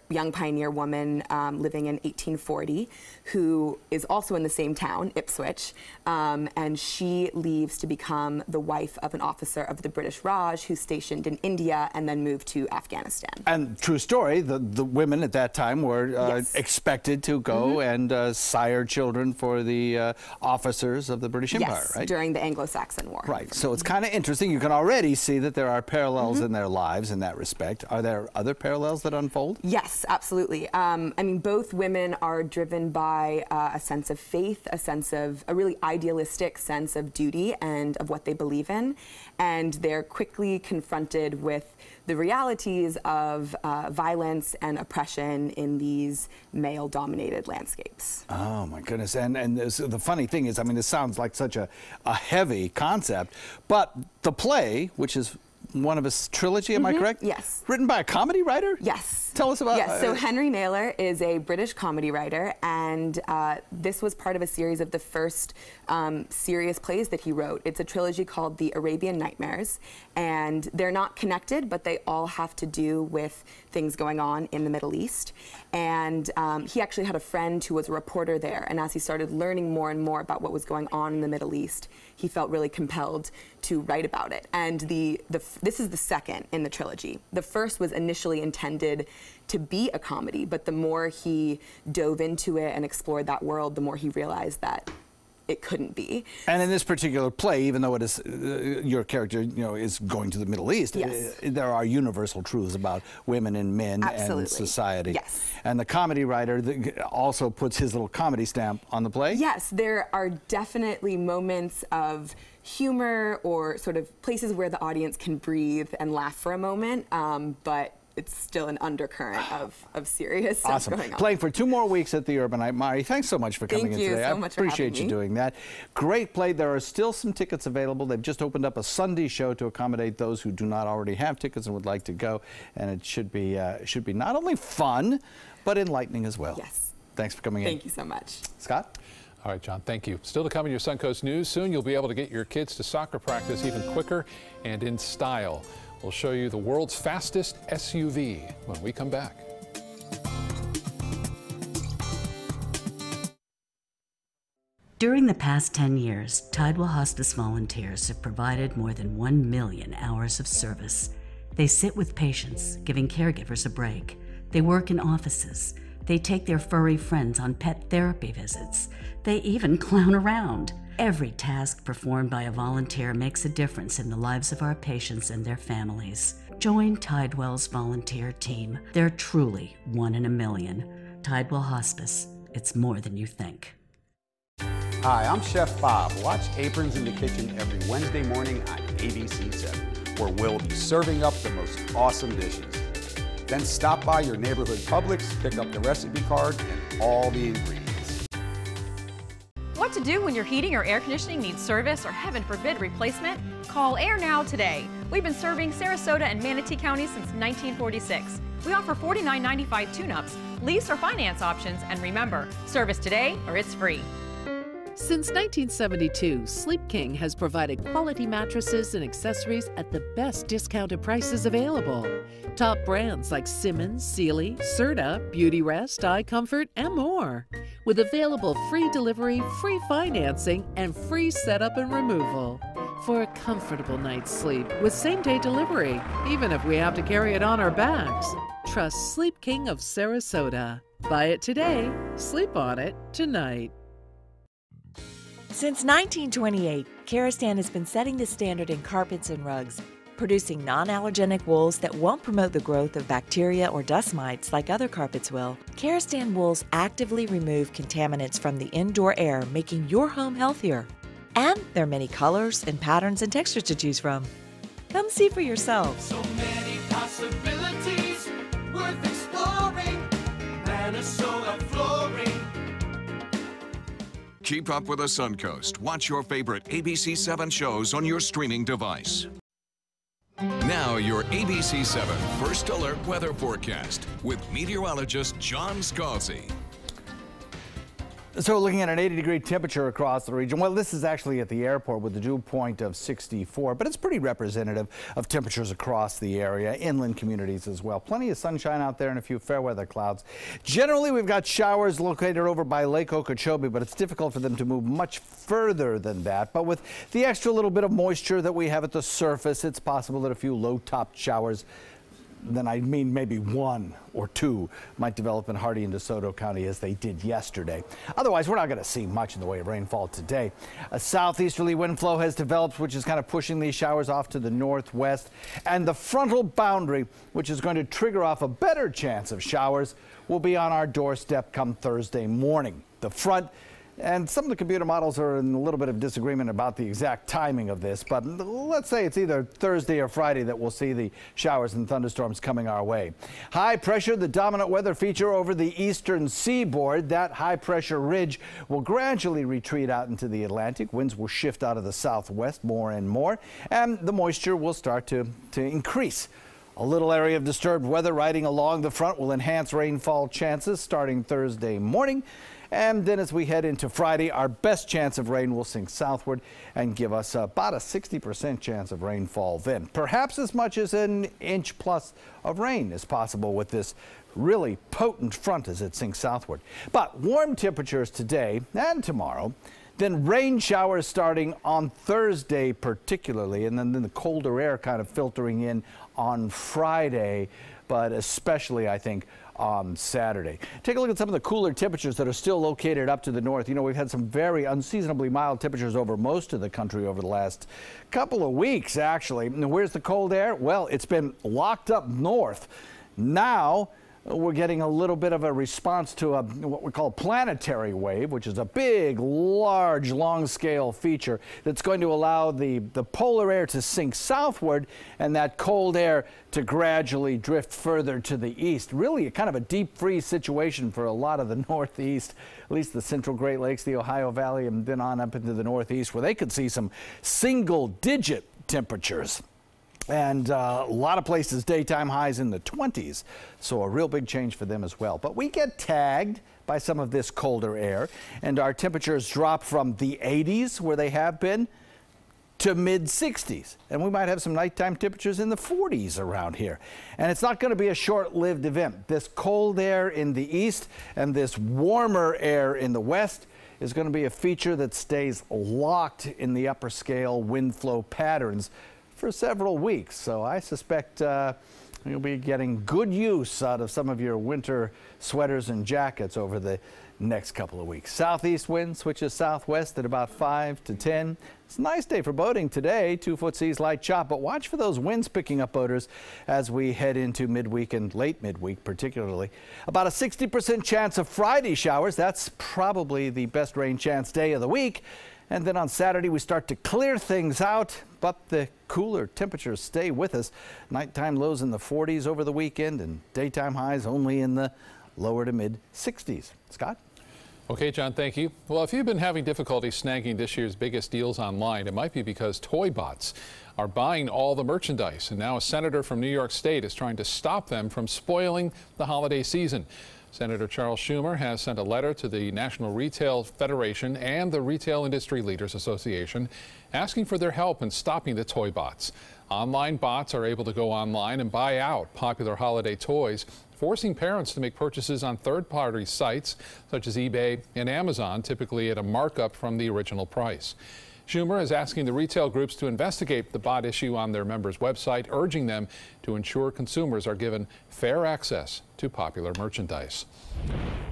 young pioneer woman living in 1840, who is also in the same town, Ipswich, and she leaves to become the wife of an officer of the British Raj who's stationed in India and then moved to Afghanistan. And true story, the women at that time were yes. expected to go and sire children for the officers of the British Empire, yes, right? During the Anglo-Saxon War. Right, so it's kind of interesting. You can already see that there are parallels in their lives in that respect. Are there other parallels that unfold? Yes, absolutely. I mean, both women are driven by a sense of faith, a really idealistic sense of duty and of what they believe in, and they're quickly confronted with the realities of violence and oppression in these male-dominated landscapes. Oh my goodness! And the funny thing is, I mean, this sounds like such a heavy concept, but the play, which is one of a trilogy, am I correct? Yes. Written by a comedy writer? Yes. Tell us about Yes, so Henry Naylor is a British comedy writer, and this was part of a series of the first serious plays that he wrote. It's a trilogy called The Arabian Nightmares, and they're not connected, but they all have to do with things going on in the Middle East. And he actually had a friend who was a reporter there, and as he started learning more and more about what was going on in the Middle East, he felt really compelled to write about it. And this is the second in the trilogy. The first was initially intended to be a comedy, but the more he dove into it and explored that world, the more he realized that it couldn't be. And in this particular play, even though it is your character, is going to the Middle East, there are universal truths about women and men and society. Yes. And the comedy writer also puts his little comedy stamp on the play? Yes, there are definitely moments of humor or sort of places where the audience can breathe and laugh for a moment, but it's still an undercurrent of serious stuff going on. Playing for 2 more weeks at the Urbanite. Mari, thanks so much for coming in today. Thank you so much for having me. I appreciate you doing that. Great play. There are still some tickets available. They've just opened up a Sunday show to accommodate those who do not already have tickets and would like to go. And it should be not only fun, but enlightening as well. Yes. Thanks for coming in. Thank you so much. Scott? All right, John, thank you. Still to come in your Suncoast News. Soon you'll be able to get your kids to soccer practice even quicker and in style. We'll show you the world's fastest SUV when we come back. During the past 10 years, Tidewell Hospice volunteers have provided more than 1 million hours of service. They sit with patients, giving caregivers a break. They work in offices. They take their furry friends on pet therapy visits. They even clown around. Every task performed by a volunteer makes a difference in the lives of our patients and their families. Join Tidewell's volunteer team. They're truly 1 in a million. Tidewell Hospice. It's more than you think. Hi, I'm Chef Bob. Watch Aprons in the Kitchen every Wednesday morning on ABC7, where we'll be serving up the most awesome dishes. Then stop by your neighborhood Publix, pick up the recipe card and all the ingredients. What to do when your heating or air conditioning needs service or, heaven forbid, replacement? Call Air Now today. We've been serving Sarasota and Manatee County since 1946. We offer $49.95 tune-ups, lease or finance options, and remember, service today or it's free. Since 1972, Sleep King has provided quality mattresses and accessories at the best discounted prices available. Top brands like Simmons, Sealy, Serta, Beautyrest, iComfort, and more. With available free delivery, free financing, and free setup and removal. For a comfortable night's sleep with same-day delivery, even if we have to carry it on our backs. Trust Sleep King of Sarasota. Buy it today, sleep on it tonight. Since 1928, Karastan has been setting the standard in carpets and rugs, producing non-allergenic wools that won't promote the growth of bacteria or dust mites like other carpets will. Karastan wools actively remove contaminants from the indoor air, making your home healthier. And there are many colors and patterns and textures to choose from. Come see for yourself. So many possibilities worth exploring. Minnesota Flooring. Keep up with the Suncoast. Watch your favorite ABC7 shows on your streaming device. Now your ABC7 First Alert weather forecast with meteorologist John Scalzi. So looking at an 80-degree temperature across the region. Well, this is actually at the airport with a dew point of 64, but it's pretty representative of temperatures across the area, inland communities as well. Plenty of sunshine out there and a few fair weather clouds. Generally, we've got showers located over by Lake Okeechobee, but it's difficult for them to move much further than that. But with the extra little bit of moisture that we have at the surface, it's possible that a few low-topped showers, then I mean maybe 1 or 2, might develop in Hardee and DeSoto County as they did yesterday. Otherwise, we're not going to see much in the way of rainfall today. A southeasterly wind flow has developed, which is kind of pushing these showers off to the northwest. And the frontal boundary, which is going to trigger off a better chance of showers, will be on our doorstep come Thursday morning. The front And some of the computer models are in a little bit of disagreement about the exact timing of this, but let's say it's either Thursday or Friday that we'll see the showers and thunderstorms coming our way. High pressure, the dominant weather feature over the eastern seaboard. That high pressure ridge will gradually retreat out into the Atlantic. Winds will shift out of the southwest more and more, and the moisture will start to increase A little area of disturbed weather riding along the front will enhance rainfall chances starting Thursday morning. And then as we head into Friday, our best chance of rain will sink southward and give us about a 60% chance of rainfall then. Perhaps as much as an inch plus of rain is possible with this really potent front as it sinks southward. But warm temperatures today and tomorrow. Then rain showers starting on Thursday particularly, and then the colder air kind of filtering in on Friday, but especially, I think, on Saturday. Take a look at some of the cooler temperatures that are still located up to the north. You know, we've had some very unseasonably mild temperatures over most of the country over the last couple of weeks, actually. And where's the cold air? Well, it's been locked up north. Now, we're getting a little bit of a response to what we call a planetary wave, which is a big, large, long-scale feature that's going to allow the polar air to sink southward and that cold air to gradually drift further to the east. Really a kind of a deep freeze situation for a lot of the Northeast, at least the central Great Lakes, the Ohio Valley, and then on up into the Northeast, where they could see some single-digit temperatures. And a lot of places daytime highs in the 20s, so a real big change for them as well. But we get tagged by some of this colder air, and our temperatures drop from the 80s, where they have been, to mid-60s. And we might have some nighttime temperatures in the 40s around here. And it's not going to be a short-lived event. This cold air in the east and this warmer air in the west is going to be a feature that stays locked in the upper scale wind flow patterns for several weeks. So I suspect you'll be getting good use out of some of your winter sweaters and jackets over the next couple of weeks. Southeast wind switches southwest at about 5 to 10. It's a nice day for boating today. 2-foot seas, light chop, but watch for those winds picking up boaters as we head into midweek and late midweek particularly. About a 60% chance of Friday showers. That's probably the best rain chance day of the week. And then on Saturday, we start to clear things out, but the cooler temperatures stay with us. Nighttime lows in the 40s over the weekend and daytime highs only in the lower to mid 60s. Scott? Okay, John, thank you. Well, if you've been having difficulty snagging this year's biggest deals online, it might be because toy bots are buying all the merchandise. And now a senator from New York State is trying to stop them from spoiling the holiday season. Senator Charles Schumer has sent a letter to the National Retail Federation and the Retail Industry Leaders Association asking for their help in stopping the toy bots. Online bots are able to go online and buy out popular holiday toys, forcing parents to make purchases on third-party sites such as eBay and Amazon, typically at a markup from the original price. Schumer is asking the retail groups to investigate the bot issue on their members' website, urging them to ensure consumers are given fair access to popular merchandise.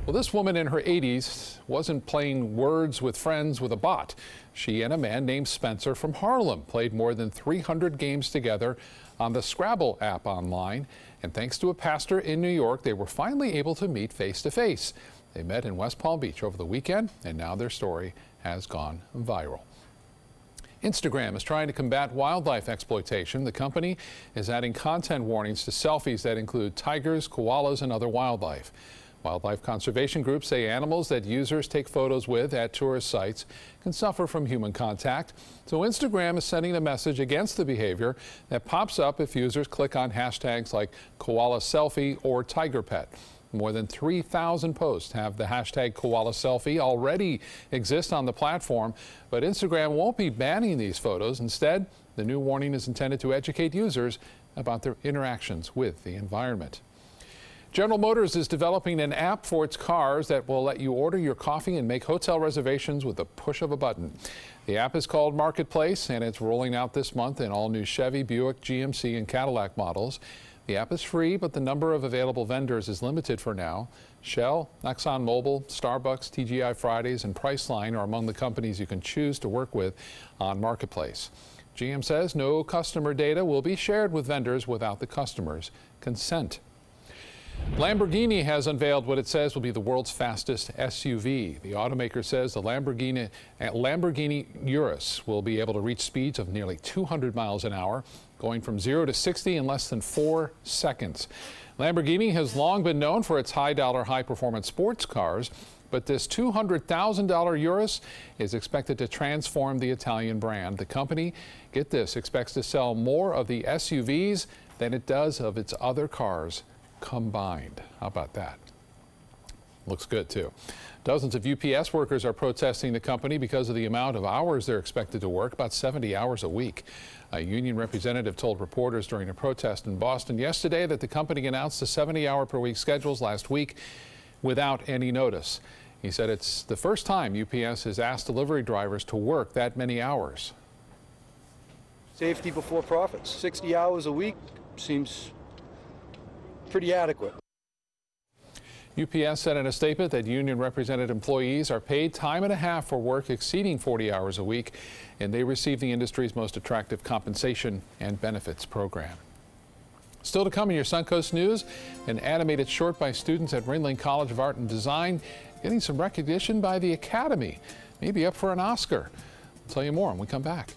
Well, this woman in her 80s wasn't playing words with friends with a bot. She and a man named Spencer from Harlem played more than 300 games together on the Scrabble app online. And thanks to a pastor in New York, they were finally able to meet face to face. They met in West Palm Beach over the weekend, and now their story has gone viral. Instagram is trying to combat wildlife exploitation. The company is adding content warnings to selfies that include tigers, koalas, and other wildlife. Wildlife conservation groups say animals that users take photos with at tourist sites can suffer from human contact. So Instagram is sending a message against the behavior that pops up if users click on hashtags like koala selfie or tiger pet. More than 3,000 posts have the hashtag koala selfie already exist on the platform, but Instagram won't be banning these photos. Instead, the new warning is intended to educate users about their interactions with the environment. General Motors is developing an app for its cars that will let you order your coffee and make hotel reservations with the push of a button. The app is called Marketplace, and it's rolling out this month in all new Chevy, Buick, GMC, and Cadillac models. The app is free, but the number of available vendors is limited for now. Shell, ExxonMobil, Starbucks, TGI Fridays, and Priceline are among the companies you can choose to work with on Marketplace. GM says no customer data will be shared with vendors without the customer's consent. Lamborghini has unveiled what it says will be the world's fastest SUV. The automaker says the Lamborghini Urus will be able to reach speeds of nearly 200 miles an hour, going from 0 to 60 in less than 4 seconds. Lamborghini has long been known for its high-dollar, high-performance sports cars, but this $200,000 Urus is expected to transform the Italian brand. The company, get this, expects to sell more of the SUVs than it does of its other cars combined. How about that? Looks good, too. Dozens of UPS workers are protesting the company because of the amount of hours they're expected to work, about 70 hours a week. A union representative told reporters during a protest in Boston yesterday that the company announced the 70-hour-per-week schedules last week without any notice. He said it's the first time UPS has asked delivery drivers to work that many hours. Safety before profits. 60 hours a week seems pretty adequate. UPS said in a statement that union-represented employees are paid time and a half for work exceeding 40 hours a week, and they receive the industry's most attractive compensation and benefits program. Still to come in your Suncoast News, an animated short by students at Ringling College of Art and Design getting some recognition by the Academy, maybe up for an Oscar. I'll tell you more when we come back.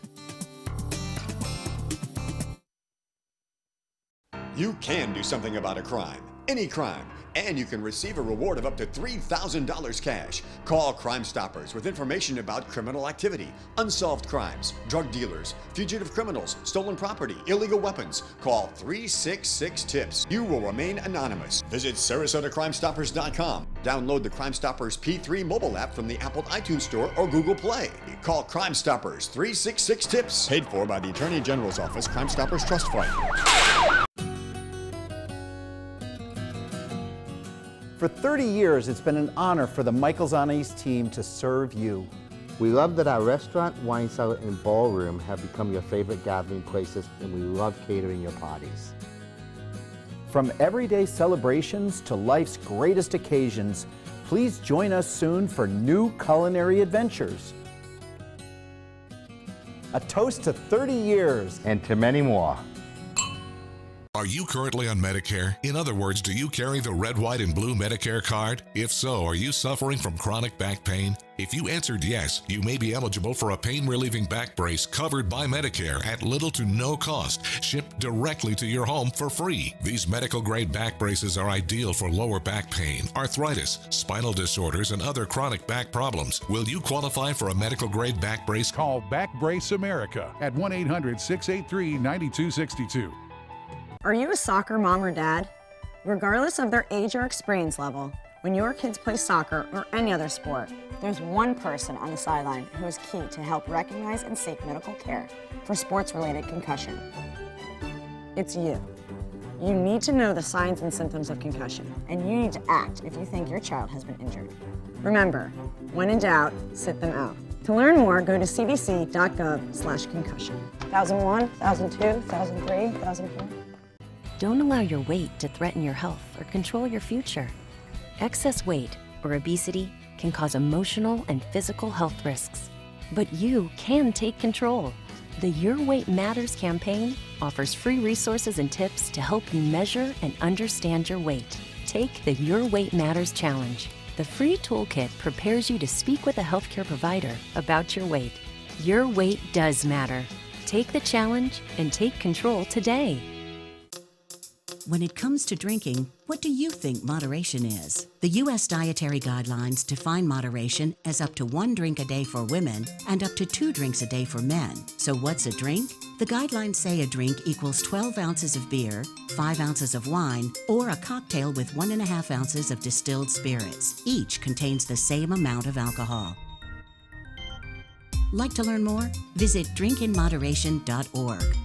You can do something about a crime, any crime, and you can receive a reward of up to $3,000 cash. Call Crime Stoppers with information about criminal activity, unsolved crimes, drug dealers, fugitive criminals, stolen property, illegal weapons. Call 366-TIPS. You will remain anonymous. Visit SarasotaCrimeStoppers.com. Download the Crime Stoppers P3 mobile app from the Apple iTunes Store or Google Play. Call Crime Stoppers 366-TIPS. Paid for by the Attorney General's Office, Crime Stoppers Trust Fund. For 30 years, it's been an honor for the Michaels on Ice team to serve you. We love that our restaurant, wine cellar, and ballroom have become your favorite gathering places, and we love catering your parties. From everyday celebrations to life's greatest occasions, please join us soon for new culinary adventures. A toast to 30 years. And to many more. Are you currently on Medicare? In other words, do you carry the red, white, and blue Medicare card? If so, are you suffering from chronic back pain? If you answered yes, you may be eligible for a pain-relieving back brace covered by Medicare at little to no cost, shipped directly to your home for free. These medical-grade back braces are ideal for lower back pain, arthritis, spinal disorders, and other chronic back problems. Will you qualify for a medical-grade back brace? Call Back Brace America at 1-800-683-9262. Are you a soccer mom or dad? Regardless of their age or experience level, when your kids play soccer or any other sport, there's one person on the sideline who is key to help recognize and seek medical care for sports-related concussion. It's you. You need to know the signs and symptoms of concussion, and you need to act if you think your child has been injured. Remember, when in doubt, sit them out. To learn more, go to cdc.gov/concussion. 1001, 1002, 1003, 1004. Don't allow your weight to threaten your health or control your future. Excess weight or obesity can cause emotional and physical health risks. But you can take control. The Your Weight Matters campaign offers free resources and tips to help you measure and understand your weight. Take the Your Weight Matters Challenge. The free toolkit prepares you to speak with a healthcare provider about your weight. Your weight does matter. Take the challenge and take control today. When it comes to drinking, what do you think moderation is? The U.S. Dietary Guidelines define moderation as up to 1 drink a day for women and up to 2 drinks a day for men. So what's a drink? The guidelines say a drink equals 12 ounces of beer, 5 ounces of wine, or a cocktail with 1.5 ounces of distilled spirits. Each contains the same amount of alcohol. Like to learn more? Visit drinkinmoderation.org.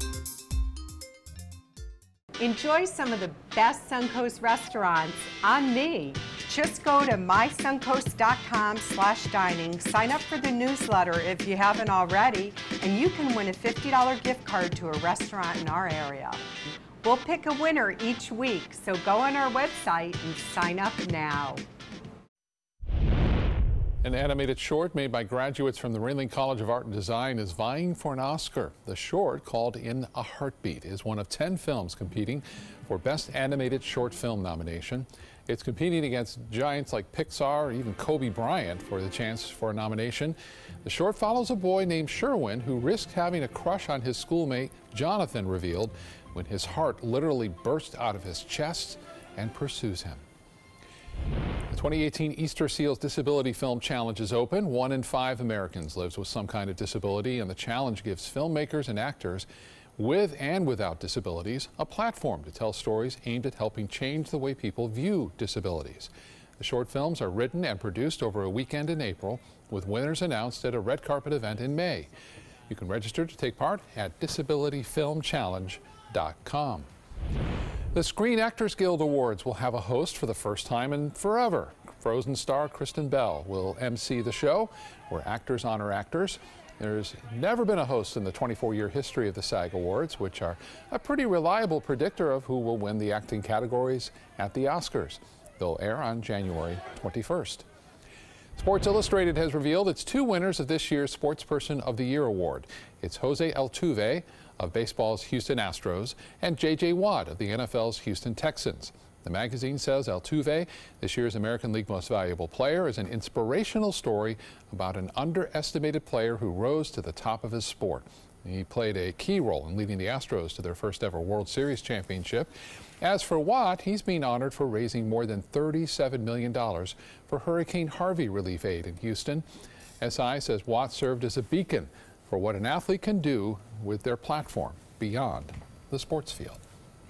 Enjoy some of the best Suncoast restaurants on me. Just go to mysuncoast.com/dining, sign up for the newsletter if you haven't already, and you can win a $50 gift card to a restaurant in our area. We'll pick a winner each week, so go on our website and sign up now. An animated short made by graduates from the Ringling College of Art and Design is vying for an Oscar. The short, called In a Heartbeat, is one of 10 films competing for Best Animated Short Film nomination. It's competing against giants like Pixar or even Kobe Bryant for the chance for a nomination. The short follows a boy named Sherwin who risked having a crush on his schoolmate, Jonathan, revealed when his heart literally burst out of his chest and pursues him. The 2018 Easter Seals Disability Film Challenge is open. 1 in 5 Americans lives with some kind of disability, and the challenge gives filmmakers and actors with and without disabilities, a platform to tell stories aimed at helping change the way people view disabilities. The short films are written and produced over a weekend in April, with winners announced at a red carpet event in May. You can register to take part at disabilityfilmchallenge.com. The Screen Actors Guild Awards will have a host for the first time in forever. Frozen star Kristen Bell will MC the show, where actors honor actors. There's never been a host in the 24-year history of the SAG Awards, which are a pretty reliable predictor of who will win the acting categories at the Oscars. They'll air on January 21st. Sports Illustrated has revealed its 2 winners of this year's Sportsperson of the Year award. It's Jose Altuve of baseball's Houston Astros and J.J. Watt of the NFL's Houston Texans. The magazine says Altuve, this year's American League Most Valuable Player, is an inspirational story about an underestimated player who rose to the top of his sport. He played a key role in leading the Astros to their first ever World Series championship. As for Watt, he's being honored for raising more than $37 million for Hurricane Harvey relief aid in Houston. SI says Watt served as a beacon for what an athlete can do with their platform beyond the sports field.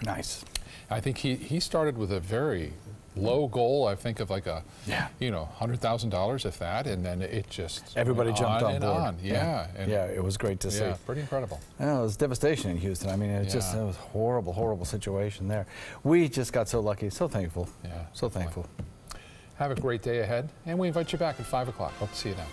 Nice. I think he started with a very low goal, I think of like a, $100,000 if that, and then it just everybody jumped on board. On. Yeah. And yeah, it was great to see. Yeah, pretty incredible. Yeah, it was devastation in Houston. I mean, it was a horrible, horrible situation there. We just got so lucky, so thankful. Yeah. So thankful. Have a great day ahead, and we invite you back at 5 o'clock. Hope to see you then.